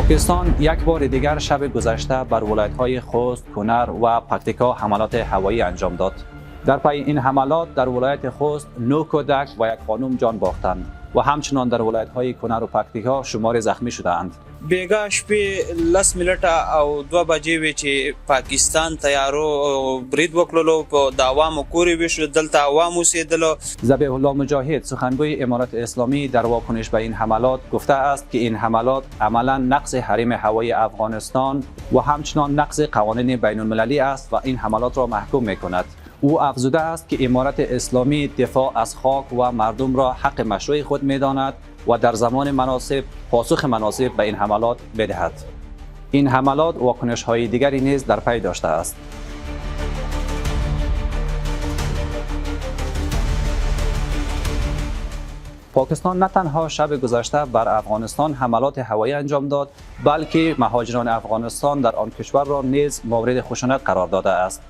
پاکستان یک بار دیگر شب گذشته بر ولایت‌های خوست، کنر و پکتیکا حملات هوایی انجام داد. در پی این حملات در ولایت خوست 9 کودک و یک خانم جان باختند و همچنان در ولایت‌های کنر و پکتیکا شمار زخمی شده‌اند. بیګا شپې 10 منټه او 2 بجې وې چې پاکستان تیارو برید وکړلو په د عوامو کورې وشو، دلته عوام اوسېدلو. ذبیح الله مجاهد سخنگوی امارات اسلامی در واکنش به این حملات گفته است که این حملات عملا نقض حریم هوایی افغانستان و همچنان نقض قوانین بین المللی است و این حملات را محکوم می‌کند. او افزوده است که امارت اسلامی دفاع از خاک و مردم را حق مشروع خود می‌داند و در زمان مناسب پاسخ مناسب به این حملات بدهد. این حملات واکنش‌های دیگری نیز در پی داشته است. پاکستان نه تنها شب گذشته بر افغانستان حملات هوایی انجام داد، بلکه مهاجران افغانستان در آن کشور را نیز مورد خشونت قرار داده است.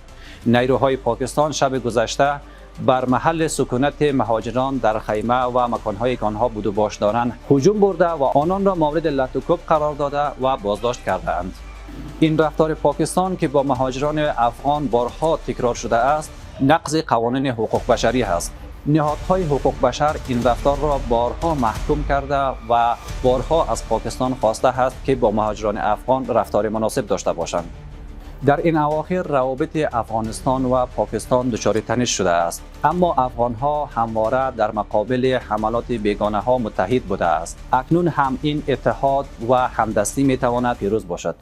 نیروهای پاکستان شب گذشته بر محل سکونت مهاجران در خیمه و مکان‌هایی که آنها بود و باش دارند هجوم برده و آنان را مورد لطم و کوب قرار داده و بازداشت کرده‌اند. این رفتار پاکستان که با مهاجران افغان بارها تکرار شده است، نقض قوانین حقوق بشری است. نهادهای حقوق بشر این رفتار را بارها محکوم کرده و بارها از پاکستان خواسته است که با مهاجران افغان رفتار مناسب داشته باشند. در این اواخر روابط افغانستان و پاکستان دچار تنش شده است، اما افغانها همواره در مقابل حملات بیگانه ها متحد بوده است. اکنون هم این اتحاد و همدستی می تواند پیروز باشد.